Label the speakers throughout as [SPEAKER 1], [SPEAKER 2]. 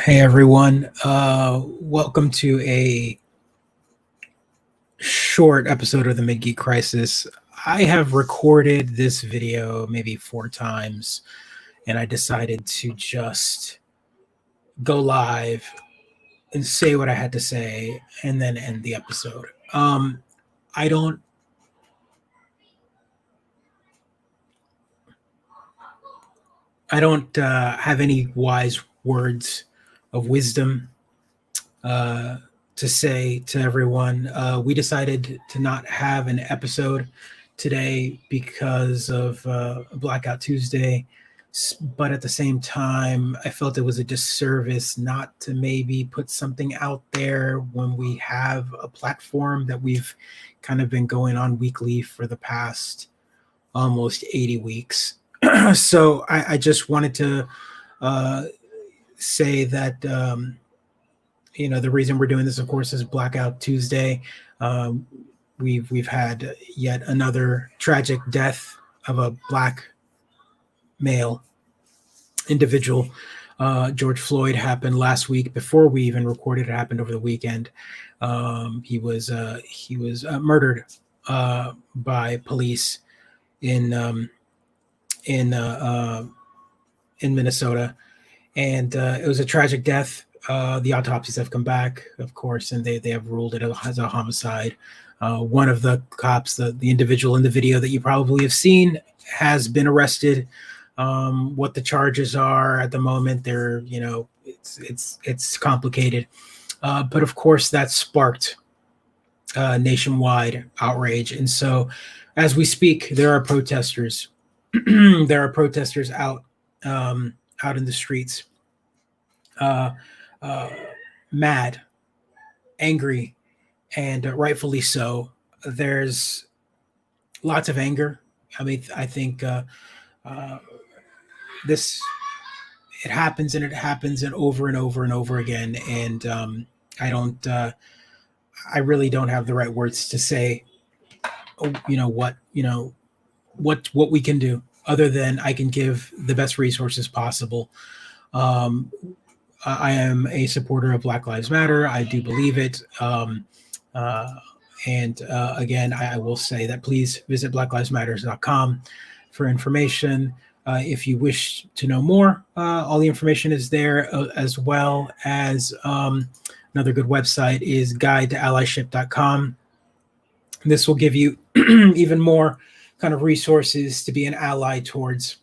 [SPEAKER 1] Hey everyone, welcome to a short episode of the Mid-Geek Crisis. I have recorded this video maybe 4 times, and I decided to just go live and say what I had to say and then end the episode. I don't have any wise words of wisdom to say to everyone. We decided to not have an episode today because of Blackout Tuesday, but at the same time, I felt it was a disservice not to maybe put something out there when we have a platform that we've kind of been going on weekly for the past almost 80 weeks. So I just wanted to say that the reason we're doing this, of course, is Blackout Tuesday. We've had yet another tragic death of a black male individual. George Floyd happened last week. Before we even recorded, it happened over the weekend. He was murdered by police in Minnesota, and it was a tragic death. The autopsies have come back, of course, and they have ruled it as a homicide. One of the cops, the individual in the video that you probably have seen, has been arrested. What the charges are at the moment, it's complicated. But of course, that sparked nationwide outrage. And so as we speak, there are protesters. There are protesters out in the streets. Mad, angry, and rightfully so. There's lots of anger. I mean, I think this it happens and over and over and over again. And I really don't have the right words to say. What we can do other than I can give the best resources possible. I am a supporter of Black Lives Matter. I do believe it. Again, I will say that please visit blacklivesmatters.com for information. If you wish to know more, all the information is there, as well as another good website is guide-to-allyship.com. This will give you even more kind of resources to be an ally towards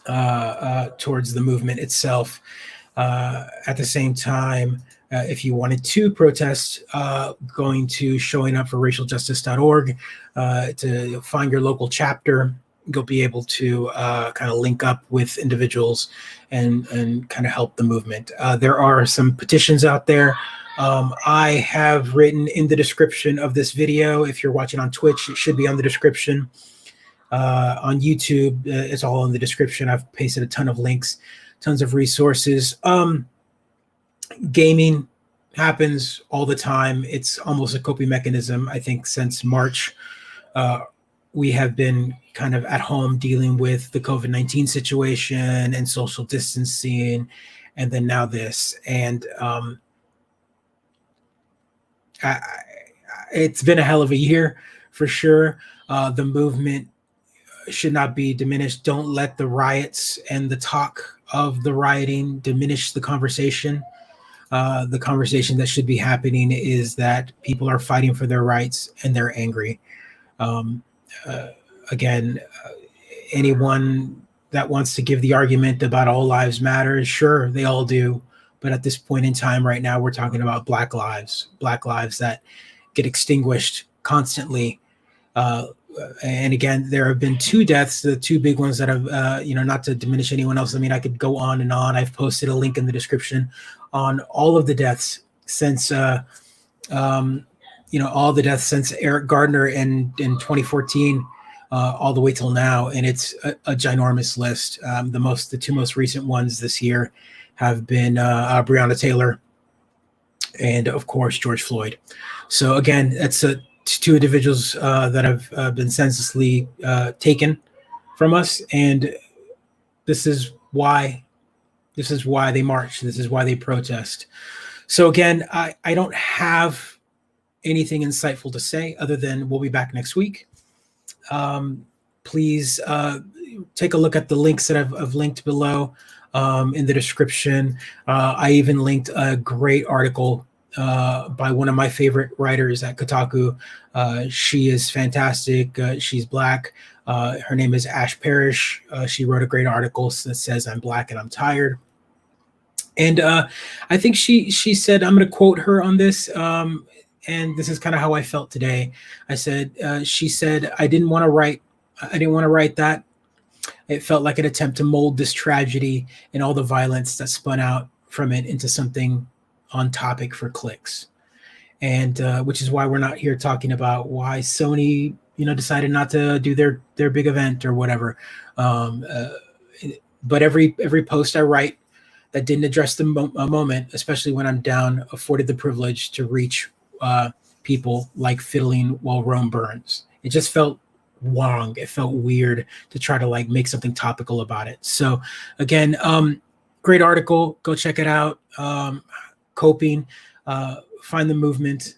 [SPEAKER 1] the movement itself. At the same time, if you wanted to protest, going to showingupforracialjustice.org to find your local chapter, you'll be able to kind of link up with individuals and kind of help the movement. There are some petitions out there. I have written in the description of this video. If you're watching on Twitch, it should be on the description. On YouTube, it's all in the description. I've pasted a ton of links, tons of resources. Gaming happens all the time. It's almost a coping mechanism. I think since March, we have been kind of at home dealing with the COVID-19 situation and social distancing, and then now this. And it's been a hell of a year for sure. The movement should not be diminished. Don't let the riots and the talk of the rioting diminish the conversation. The conversation that should be happening is that people are fighting for their rights and they're angry. Again, anyone that wants to give the argument about all lives matter, sure, they all do. But at this point in time right now, we're talking about black lives that get extinguished constantly. And again, there have been 2 deaths, the 2 big ones that have, not to diminish anyone else. I mean, I could go on and on. I've posted a link in the description on all of the deaths since, all the deaths since Eric Gardner in 2014, all the way till now. And it's a ginormous list. The 2 most recent ones this year have been Breonna Taylor and, of course, George Floyd. So again, that's 2 individuals that have been senselessly taken from us, and this is why This is why they march. This is why they protest. So again, I don't have anything insightful to say other than we'll be back next week. Please take a look at the links that I've linked below in the description. I even linked a great article by one of my favorite writers at Kotaku. She is fantastic. She's Black. Her name is Ash Parrish. She wrote a great article that says, "I'm Black and I'm tired." And I think she said, I'm going to quote her on this, and this is kind of how I felt today. I said, she said, I didn't want to write that. It felt like an attempt to mold this tragedy and all the violence that spun out from it into something on topic for clicks. And which is why we're not here talking about why Sony, decided not to do their big event or whatever. But every post I write that didn't address the moment, especially when I'm down, afforded the privilege to reach people like Fiddling While Rome Burns. It just felt wrong. It felt weird to try to make something topical about it. So again, great article. Go check it out. Coping, find the movement,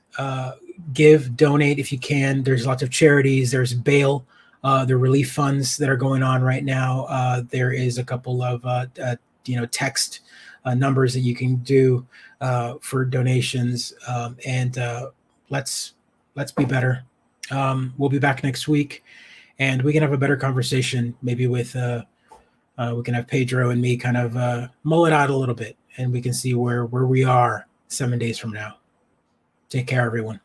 [SPEAKER 1] give, donate if you can. There's lots of charities. There's bail, the relief funds that are going on right now. There is a couple of text numbers that you can do for donations, and let's be better. We'll be back next week, and we can have a better conversation. Maybe with we can have Pedro and me kind of mull it out a little bit, and we can see where we are 7 days from now. Take care, everyone.